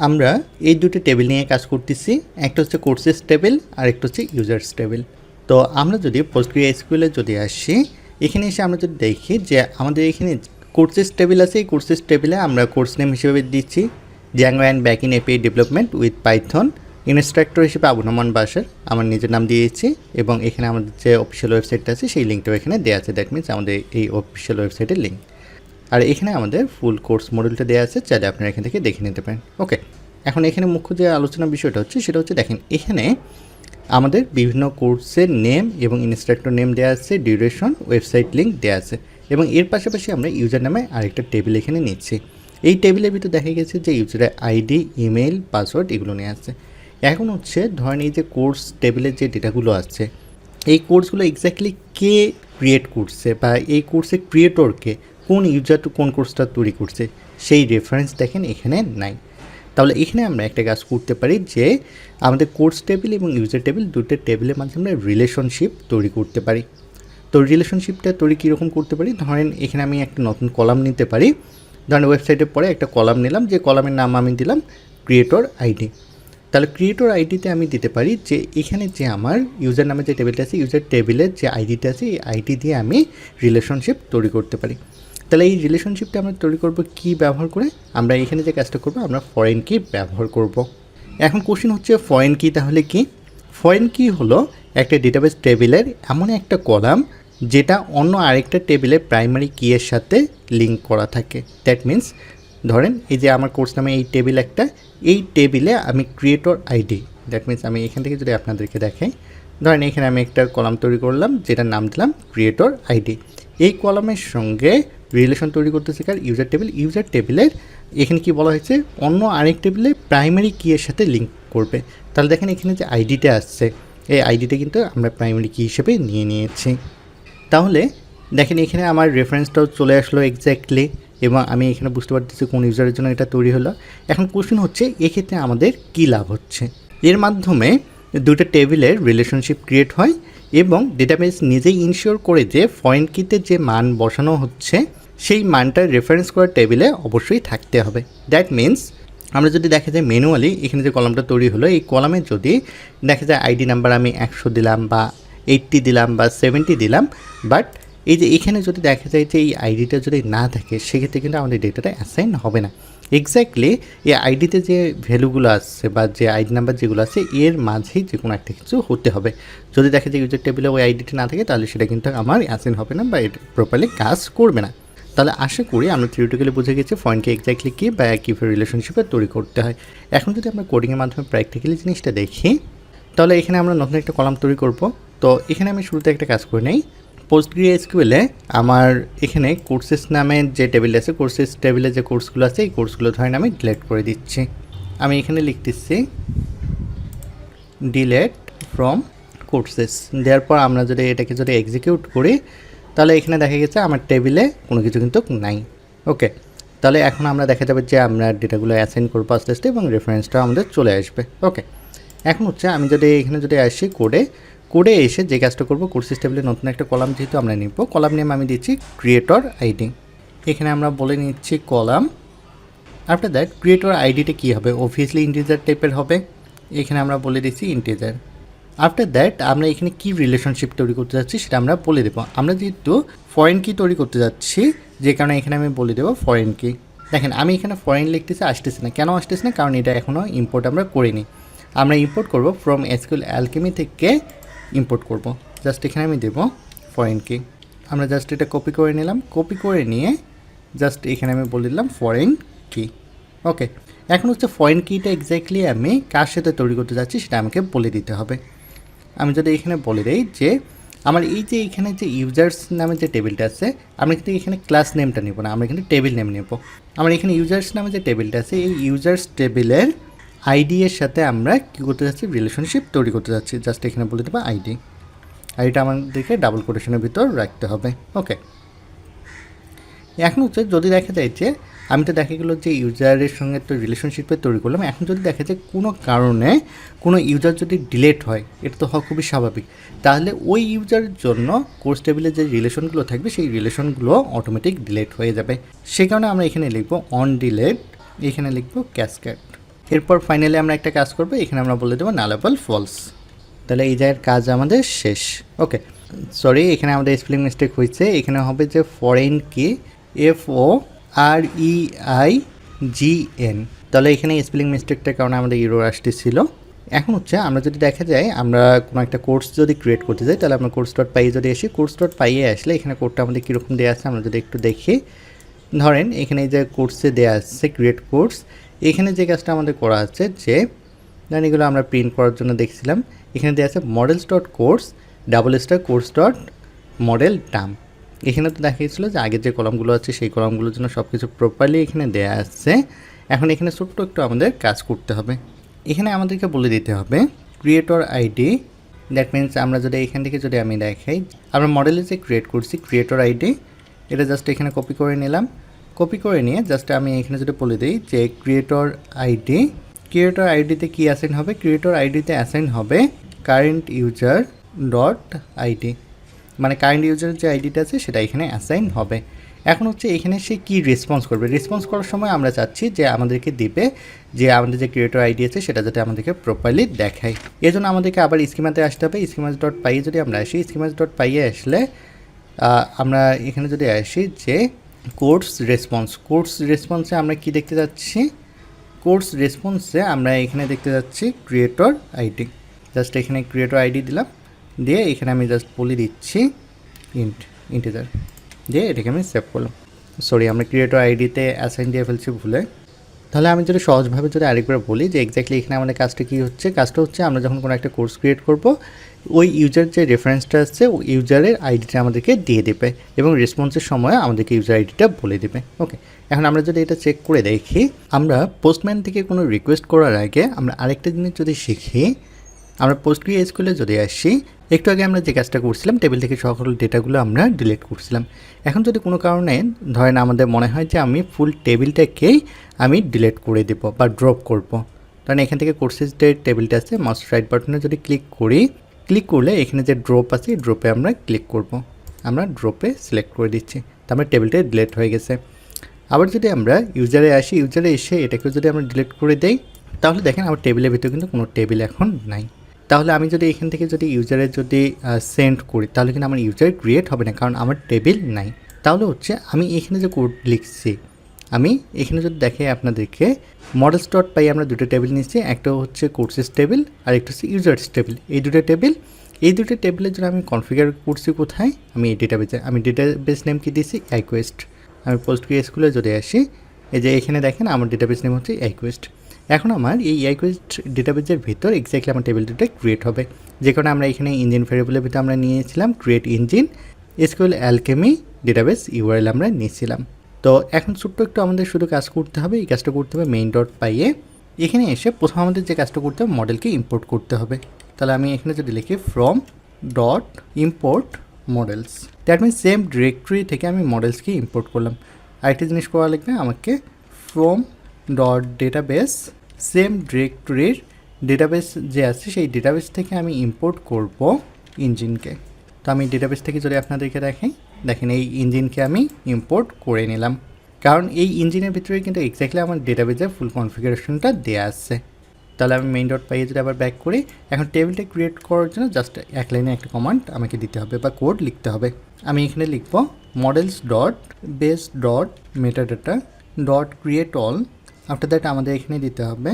আমরা এই দুটো টেবিল নিয়ে কাজ করতেছি। একটা হচ্ছে কোর্সেস টেবিল আর একটা হচ্ছে ইউজার্স টেবিল। তো আমরা যদি PostgreSQL যদি আসি, এখানে এসে আমরা যদি দেখি যে আমাদের এখানে কোর্সেস টেবিল আছে। এই কোর্সেস টেবিলে আমরা কোর্স নেম হিসেবে দিচ্ছি Django and Backend API Development with Python। Instructor হিসেবে আবু নোমান বাশার আমার নিজের নাম দিয়েছি, এবং এখানে আমাদের যে অফিসিয়াল ওয়েবসাইটটা আছে সেই লিঙ্কটাও এখানে দেওয়া আছে। দ্যাট মিনস আমাদের এই অফিসিয়াল ওয়েবসাইটের লিঙ্ক। আর এখানে আমাদের ফুল কোর্স মডিউলটা দেওয়া আছে, চাইলে আপনারা এখান থেকে দেখে নিতে পারেন। ওকে, এখন এখানে মুখ্য যে আলোচনার বিষয়টা হচ্ছে সেটা হচ্ছে, দেখেন এখানে আমাদের বিভিন্ন কোর্সের নেম এবং ইনস্ট্রাক্টর নেম দেওয়া আছে, ডিউরেশন, ওয়েবসাইট লিঙ্ক দেওয়া আছে, এবং এর পাশাপাশি আমরা ইউজার নামে আরেকটা টেবিল এখানে নিচ্ছি। এই টেবিলের ভিতরে দেখা গেছে যে ইউজারের আইডি, ইমেল, পাসওয়ার্ড এগুলো নিয়ে আসছে। এখন হচ্ছে ধরেন এই যে কোর্স টেবিলের যে ডেটাগুলো আছে, এই কোর্সগুলো এক্স্যাক্টলি কে ক্রিয়েট করছে বা এই কোর্সের ক্রিয়েটরকে, কোন ইউজার টু কোন কোর্সটা তৈরি করছে সেই রেফারেন্স দেখেন এখানে নাই। তাহলে এখানে আমরা একটা কাজ করতে পারি যে আমাদের কোর্স টেবিল এবং ইউজার টেবিল দুটো টেবিলের মাধ্যমে আমরা রিলেশনশিপ তৈরি করতে পারি। তো রিলেশনশিপটা তৈরি কীরকম করতে পারি, ধরেন এখানে আমি একটা নতুন কলাম নিতে পারি। ধরেন ওয়েবসাইটের পরে একটা কলাম নিলাম, যে কলামের নাম আমি দিলাম ক্রিয়েটর আইডি। তাহলে ক্রিয়েটর আইডিতে আমি দিতে পারি যে এখানে যে আমার ইউজার নামে যে টেবিলটা আছে, ইউজার টেবিলের যে আইডিটা আছে, এই আইডি দিয়ে আমি রিলেশনশিপ তৈরি করতে পারি। তাহলে এই রিলেশনশিপটা আমরা তৈরি করব কি ব্যবহার করে, আমরা এখানে যে কাজটা করব আমরা ফরেন কি ব্যবহার করব। এখন কোশ্চেন হচ্ছে ফরেন কি তাহলে কি? ফরেন কি হলো একটা ডেটাবেস টেবিলের এমন একটা কলাম যেটা অন্য আরেকটা টেবিলের প্রাইমারি কি এর সাথে লিঙ্ক করা থাকে। দ্যাট মিন্স ধরেন এই যে আমার কোর্স নামে এই টেবিল একটা, এই টেবিলে আমি ক্রিয়েটর আইডি, দ্যাট মিন্স আমি এখান থেকে যদি আপনাদেরকে দেখাই, ধরেন এখানে আমি একটা কলাম তৈরি করলাম যেটার নাম দিলাম ক্রিয়েটর আইডি। এই কলামের সঙ্গে রিলেশন তৈরি করতেছে কার? User table. ইউজার টেবিলের এখানে কি বলা হয়েছে, অন্য আরেক টেবিলে প্রাইমারি কি এর সাথে লিঙ্ক করবে। তাহলে দেখেন এখানে যে আইডিটা আসছে, এই আইডিটা কিন্তু আমরা প্রাইমারি কি হিসেবে নিয়ে নিয়েছি। তাহলে দেখেন এখানে আমার রেফারেন্সটাও চলে আসলো এক্স্যাক্টলি, এবং আমি এখানে বুঝতে পারতেছি কোন ইউজারের জন্য এটা তৈরি হলো। এখন কোশ্চেন হচ্ছে এক্ষেত্রে আমাদের কী লাভ হচ্ছে? এর মাধ্যমে দুটো টেবিলের রিলেশনশিপ ক্রিয়েট হয়, এবং ডেটাবেস নিজেই ইনশিওর করে যে ফরেন কিতে যে মান বসানো হচ্ছে সেই মানটা রেফারেন্স করা টেবিলে অবশ্যই থাকতে হবে। দ্যাট মিন্স আমরা যদি দেখা যায় ম্যানুয়ালি এখানে যে কলামটা তৈরি হলো, এই কলামে যদি দেখা যায় আইডি নাম্বার আমি 100 দিলাম বা 80 দিলাম বা 70 দিলাম, বাট এই যে এখানে যদি দেখা যায় যে এই আইডিটা যদি না থাকে, সেক্ষেত্রে কিন্তু আমাদের ডেটাটা অ্যাসাইন হবে না। এক্স্যাক্টলি এই আইডিতে যে ভ্যালুগুলো আসছে বা যে আইডি নাম্বার যেগুলো আছে এর মাঝেই যে কোনো একটা কিছু হতে হবে। যদি দেখা যায় ইউজার টেবিলে ওই আইডিটা না থাকে, তাহলে সেটা কিন্তু আমার অ্যাসাইন হবে না বা এটা প্রপারলি কাজ করবে না। তাহলে আশা করি আমরা থিওরিটিক্যালি বুঝে গেছি ফরেনকে এক্স্যাক্টলি কী বা কীভাবে রিলেশনশিপে তৈরি করতে হয়। এখন যদি আমরা কোডিংয়ের মাধ্যমে প্র্যাকটিক্যালি জিনিসটা দেখি, তাহলে এখানে আমরা নতুন একটা কলাম তৈরি করব। তো এখানে আমি শুরুতে একটা কাজ করে নেই। PostgreSQL আমার এখানে কোর্সেস নামের যে টেবিল আছে, কোর্সেস টেবিলে যে কোর্সগুলো আছে এই কোর্সগুলো ধরেন আমি ডিলিট করে দিচ্ছি। আমি এখানে লিখতেছি ডিলিট ফ্রম কোর্সেস। দেওয়ার পর আমরা যদি এটাকে যদি এক্সিকিউট করি, তাহলে এখানে দেখা গেছে আমার টেবিলে কোনো কিছু কিন্তু নাই। ওকে, তাহলে এখন আমরা দেখা যাবে যে আমরা ডেটাগুলো অ্যাসাইন করবো আস্তে আস্তে, এবং রেফারেন্সটা আমাদের চলে আসবে। ওকে, এখন হচ্ছে আমি যদি এখানে যদি আসি কোডে এসে যে কাজটা করবো, কোর্সেস টেবিলে নতুন একটা কলাম যেহেতু আমরা নিব, কলাম নেম আমি দিচ্ছি ক্রিয়েটর আইডি। এখানে আমরা বলে নিচ্ছি কলাম। আফটার দ্যাট ক্রিয়েটর আইডিটা কী হবে, অবভিয়াসলি ইন্টিজার টাইপের হবে। এখানে আমরা বলে দিচ্ছি ইন্টিজার। আফটার দ্যাট আমরা এখানে কী রিলেশনশিপ তৈরি করতে যাচ্ছি সেটা আমরা বলে দেবো। আমরা যেহেতু ফরেন কি তৈরি করতে যাচ্ছি, যে কারণে এখানে আমি বলে দেবো ফরেন কি। দেখেন আমি এখানে ফরেন লিখতেছি, আসতেছে না। কেন আসতেছে না? কারণ এটা এখনও ইম্পোর্ট আমরা করিনি। আমরা ইম্পোর্ট করব ফ্রম এসকিউএল অ্যালকেমি থেকে ইম্পোর্ট করব। জাস্ট এখানে আমি দেবো ফরেন কি। আমরা জাস্ট এটা কপি করে নিলাম, কপি করে নিয়ে জাস্ট এখানে আমি বলে দিলাম ফরেন কি। ওকে, এখন হচ্ছে ফরেন কিটা এক্স্যাক্টলি আমি কার সাথে তৈরি করতে যাচ্ছি সেটা আমাকে বলে দিতে হবে। আমি যদি এখানে বলে দিই যে আমার এই যে এখানে যে ইউজার্স নামে যে টেবিলটা আছে, আমরা কিন্তু এখানে ক্লাস নেমটা নেব না, আমরা এখানে টেবিল নেম নেব। আমার এখানে ইউজার্স নামে যে টেবিলটা আছে, এই ইউজার্স টেবিলের আইডি এর সাথে আমরা কী করতে যাচ্ছি, রিলেশনশিপ তৈরি করতে যাচ্ছি। জাস্ট এখানে বলে দেবো আইডি। আইডিটা আমাদেরকে ডাবল কোটেশনের ভিতর রাখতে হবে। ওকে, এখন হচ্ছে যদি দেখা যায় যে আমি তো দেখা গেলো যে ইউজারের সঙ্গে তো রিলেশনশিপে তৈরি করলাম, এখন যদি দেখা যায় কোনো কারণে কোনো ইউজার যদি ডিলেট হয়, এটা তো হওয়া খুবই স্বাভাবিক, তাহলে ওই ইউজারের জন্য কোর্স টেবিলে যে রিলেশনগুলো থাকবে সেই রিলেশনগুলো অটোমেটিক ডিলেট হয়ে যাবে। সে কারণে আমরা এখানে লিখবো অন ডিলেট, এখানে লিখবো ক্যাসকেড। এরপর ফাইনালি আমরা একটা কাজ করবো, এখানে আমরা বলে দেবো নালেবল ফলস। তাহলে এই জায়গার কাজ আমাদের শেষ। ওকে, সরি, এখানে আমাদের স্পেলিং মিস্টেক হয়েছে। এখানে হবে যে ফরেন কি, FOREIGN। তাহলে এখানে স্পেলিং মিস্টেকটার কারণে আমাদের ইরর আসতেছিল। এখন হচ্ছে আমরা যদি দেখা যায় আমরা কোনো একটা কোর্স যদি ক্রিয়েট করতে যাই, তাহলে আমরা course.py যদি আসি, course.py আসলে এখানে কোডটা আমাদের কীরকম দেওয়া আছে আমরা যদি একটু দেখি। ধরেন এখানে যে কোর্সে দেওয়া আছে ক্রিয়েট কোর্স, এখানে যে কাজটা আমাদের করা আছে যে ধরেন এগুলো আমরা প্রিন্ট করার জন্য দেখছিলাম, এখানে দেওয়া আছে models.course /course.model টার্ম। এখানে তো দেখা গেছিলো যে আগের যে কলামগুলো আছে সেই কলামগুলোর জন্য সব কিছু প্রপারলি এখানে দেওয়া আছে। এখন এখানে ছোট্ট একটু আমাদের কাজ করতে হবে। এখানে আমাদেরকে বলে দিতে হবে ক্রিয়েটর আইডি, দ্যাট মিনস আমরা যদি এখান থেকে যদি আমি দেখাই আমরা মডেলে যে ক্রিয়েট করছি ক্রিয়েটর আইডি, এটা জাস্ট এখানে কপি করে নিলাম। কপি করে নিয়ে জাস্ট আমি এখানে যদি বলে দিই যে ক্রিয়েটর আইডিতে কী অ্যাসাইন হবে, ক্রিয়েটর আইডিতে অ্যাসাইন হবে কারেন্ট ইউজার ডট আইডি, মানে কারেন্ট ইউজারের যে আইডিটা আছে সেটা এখানে অ্যাসাইন হবে। এখন হচ্ছে এখানে সে কী রেসপন্স করবে, রেসপন্স করার সময় আমরা চাচ্ছি যে আমাদেরকে দিবে যে আমাদের যে ক্রিয়েটর আইডি আছে সেটা যাতে আমাদেরকে প্রপারলি দেখায়। এই জন্য আমাদেরকে আবার স্কিমাতে আসতে হবে। স্কিমাস.py যদি আমরা আসি, স্কিমাস.py আসলে আমরা এখানে যদি আসি যে কোর্স রেসপন্সে আমরা কি দেখতে যাচ্ছি, কোর্স রেসপন্সে আমরা এখানে দেখতে যাচ্ছি ক্রিয়েটর আইডি। জাস্ট এখানে ক্রিয়েটর আইডি দিলাম, দিয়ে এখানে আমি জাস্ট বলে দিচ্ছি ইন্টিজার, দিয়ে এটাকে আমি সেভ করলাম। সরি, আমরা ক্রিয়েটর আইডিতে অ্যাসাইন দিয়ে ফেলছি ভুলে। তাহলে আমি যদি সহজভাবে যদি আরেকবার বলি যে এক্স্যাক্টলি এখানে আমাদের কাজটা কী হচ্ছে, কাজটা হচ্ছে আমরা যখন কোনো একটা কোর্স ক্রিয়েট করব ওই ইউজার যে রেফারেন্সটা আছে ওই ইউজারের আইডিটা আমাদেরকে দিয়ে দেবে এবং রেসপন্সের সময় আমাদেরকে ইউজার আইডিটা বলে দেবে। ওকে, এখন আমরা যদি এটা চেক করে দেখি, আমরা পোস্টম্যান থেকে কোনো রিকোয়েস্ট করার আগে আমরা আরেকটা জিনিস যদি শিখি, আমরা PostgreSQL যদি আসি, একটু আগে আমরা যে কাজটা করছিলাম টেবিল থেকে সকল ডেটাগুলো আমরা ডিলিট করছিলাম। এখন যদি কোনো কারণে ধরেন আমাদের মনে হয় যে আমি ফুল টেবিলটাকেই আমি ডিলিট করে দেবো বা ড্রপ করব, কারণ এখান থেকে কোর্সেস যে টেবিলটা আছে মাউস রাইট বাটনে যদি ক্লিক করলে এখানে যে ড্রপ আছে ড্রপে আমরা ক্লিক করব, আমরা ড্রপে সিলেক্ট করে দিচ্ছি, তারপরে টেবিলটা ডিলিট হয়ে গেছে। আবার যদি আমরা ইউজারে আসি, ইউজারে এসে এটাকেও যদি আমরা ডিলিট করে দেই, তাহলে দেখেন আমার টেবিলের ভিতরে কিন্তু কোনো টেবিল এখন নাই। তাহলে আমি যদি এখান থেকে যদি ইউজারের যদি সেন্ড করি তাহলে কিন্তু আমার ইউজার ক্রিয়েট হবে না, কারণ আমার টেবিল নাই। তাহলে হচ্ছে আমি এখানে যে কোড লিখছি, আমি এখানে যদি দেখে আপনাদেরকে models.py আমরা দুটো টেবিল নিচ্ছি, একটা হচ্ছে কোর্সেস টেবিল আর একটা হচ্ছে ইউজার্স টেবিল। এই দুটো টেবিলের জন্য আমি কনফিগার করছি কোথায়, আমি এই ডেটাবেসে, আমি ডেটাবেস নেম কি দিয়েছি iQuest। আমি PostgreSQL যদি আসি, এই যে এখানে দেখেন আমার ডেটাবেস নেম হচ্ছে iQuest। এখন আমার এই iQuest ডেটাবেসের ভিতর এক্স্যাক্টলি আমার টেবিল দুটো ক্রিয়েট হবে, যে কারণে আমরা এখানে ইঞ্জিন ভেরিয়েবলের ভিতরে আমরা নিয়েছিলাম create engine SQL alchemy database URL আমরা নিয়েছিলাম। তো এখন ছোট্ট একটু আমাদের শুধু কাজ করতে হবে, এই কাজটা করতে হবে main.py এ। এখানে এসে প্রথম আমাদের যে কাজটা করতে হবে মডেলকে ইম্পোর্ট করতে হবে। তাহলে আমি এখানে যদি লিখি from dot import models, that means same directory থেকে আমি মডেলসকে ইম্পোর্ট করলাম। আরেকটা জিনিস করা লাগবে আমাকে, from ডট ডেটাবেস, সেম ডিরেক্টরির ডেটাবেস যে আছে সেই ডেটাবেস থেকে আমি ইম্পোর্ট করব ইঞ্জিনকে। তো আমি ডেটাবেস থেকে যদি আপনাদেরকে দেখেন এই ইঞ্জিনকে আমি ইম্পোর্ট করে নিলাম, কারণ এই ইঞ্জিনের ভিতরে কিন্তু এক্স্যাক্টলি আমার ডেটাবেসের ফুল কনফিগারেশনটা দেওয়া আছে। তাহলে আমি main.py যদি আবার ব্যাক করি, এখন টেবিলটা ক্রিয়েট করার জন্য জাস্ট এক লাইনে একটা কমান্ড আমাকে দিতে হবে বা কোড লিখতে হবে। আমি এখানে লিখব models dot base dot metadata dot create all, after that আমাদের এখানে দিতে হবে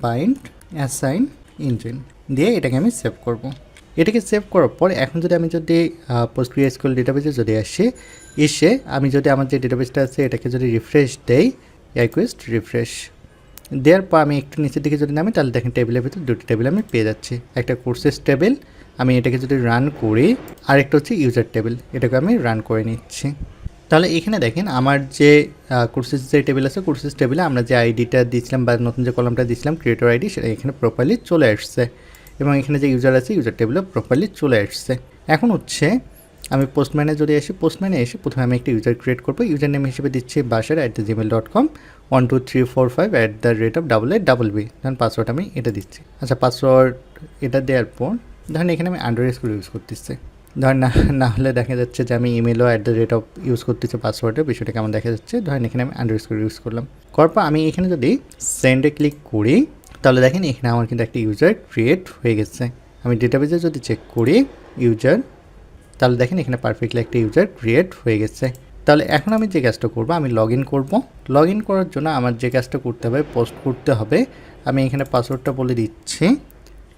বাইন্ড অ্যাসাইন ইঞ্জিন, দিয়ে এটাকে আমি সেভ করব। এটাকে সেভ করার পর এখন যদি আমি PostgreSQL ডেটাবেসে যদি এসে আমি যদি আমার যে ডেটাবেসটা আছে এটাকে যদি রিফ্রেশ দেই, iQuest রিফ্রেশ দেওয়ার পর আমি একটু নিচের দিকে যদি নামি, তাহলে দেখেন টেবিলের ভিতরে দুটো টেবিল আমি পেয়ে যাচ্ছি, একটা কোর্সেস টেবিল, আমি এটাকে যদি রান করি, আর একটা হচ্ছে ইউজার টেবিল, এটাকে আমি রান করে নিচ্ছি। তাহলে এখানে দেখেন আমার যে কোর্সেস যে টেবিল আছে, কোর্সেস টেবিলে আমরা যে আইডিটা দিয়েছিলাম বা নতুন যে কলামটা দিয়েছিলাম ক্রিয়েটর আইডি, সেটা এখানে প্রপারলি চলে আসছে এবং এখানে যে ইউজার আছে ইউজার টেবিলে প্রপারলি চলে আসছে। এখন হচ্ছে আমি পোস্টম্যানে যদি আসি, পোস্টম্যানে এসে প্রথমে আমি একটা ইউজার ক্রিয়েট করবো, ইউজার নেম হিসেবে দিচ্ছি basher@gmail.com 12345@888b, ধরেন পাসওয়ার্ড আমি এটা দিচ্ছি। আচ্ছা, পাসওয়ার্ড এটা দেওয়ার পর ধরেন এখানে আমি আন্ডারস্কোর ইউজ করতেছি, ধরেন না হলে দেখা যাচ্ছে যে আমি ইমেলও ইউজ করতেছি পাসওয়ার্ডের, বিষয়টা কেমন দেখা যাচ্ছে। ধরেন এখানে আমি আন্ডারস্কোর ইউজ করলাম, করার পর আমি এখানে যদি সেন্ডে ক্লিক করি, তাহলে দেখেন এখানে আমার কিন্তু একটা ইউজার ক্রিয়েট হয়ে গেছে। আমি ডেটাবেজে যদি চেক করি ইউজার, তাহলে দেখেন এখানে পারফেক্টলি একটা ইউজার ক্রিয়েট হয়ে গেছে। তাহলে এখন আমি যে কাজটা করব, আমি লগ ইন করবো। লগ ইন করার জন্য আমার যে কাজটা করতে হবে, পোস্ট করতে হবে। আমি এখানে পাসওয়ার্ডটা বলে দিচ্ছি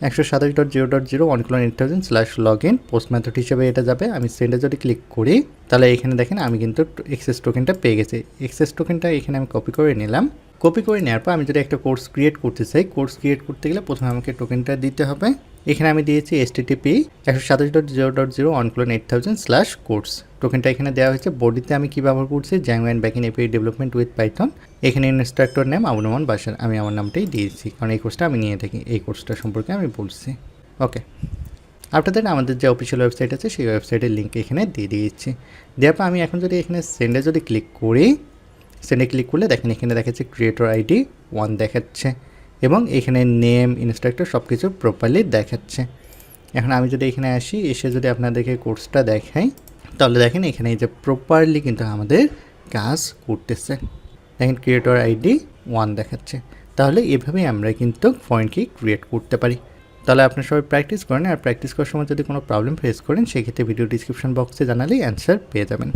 127.0.0/1,8000/login। পোস্ট মেথড হিসেবে এটা যাবে। আমি সেন্ডে যদি ক্লিক করি তাহলে এখানে দেখেন আমি কিন্তু এক্সেস টোকেনটা পেয়ে গেছি। এক্সেস টোকেনটা এখানে আমি কপি করে নিলাম। কপি করে নেওয়ার পর আমি যদি একটা কোর্স ক্রিয়েট করতে চাই, কোর্স ক্রিয়েট করতে গেলে প্রথমে আমাকে টোকেনটা দিতে হবে। এখানে আমি দিয়েছি http 127.0.0/8000/course। টোকেনটা এখানে দেওয়া হয়েছে। বডিতে আমি কী ব্যবহার করছি, Django and Backend API development with Python. এখানে ইনস্ট্রাক্টর নেম আবু নোমান বাশার, আমি আমার নামটাই দিয়েছি কারণ এই কোর্সটা আমি নিয়ে থাকি, এই কোর্সটা সম্পর্কে আমি বলছি। ওকে, আপনাদের আমাদের যে অফিসিয়াল ওয়েবসাইট আছে সেই ওয়েবসাইটের লিঙ্ক এখানে দিয়ে দিয়েছি। দেওয়ার পর আমি এখন যদি এখানে সেন্ডে যদি ক্লিক করি, সেন্ডে ক্লিক করলে দেখেন এখানে দেখাচ্ছে ক্রিয়েটর আইডি 1 দেখাচ্ছে এবং এখানে নেম ইনস্ট্রাক্টর সব কিছু প্রপারলি দেখাচ্ছে। এখন আমি যদি এখানে আসি, এসে যদি আপনাদেরকে কোর্সটা দেখাই, তাহলে দেখেন এখানে এই যে প্রপারলি কিন্তু আমাদের কাজ করতেছে। দেখেন ক্রিয়েটর আইডি 1 দেখাচ্ছে। তাহলে এভাবেই আমরা কিন্তু ফরেন কি ক্রিয়েট করতে পারি। তাহলে আপনারা সবাই প্র্যাকটিস করেন, আর প্র্যাকটিস করার সময় যদি কোনো প্রবলেম ফেস করেন সেক্ষেত্রে ভিডিও ডিসক্রিপশন বক্সে জানালেই অ্যান্সার পেয়ে যাবেন।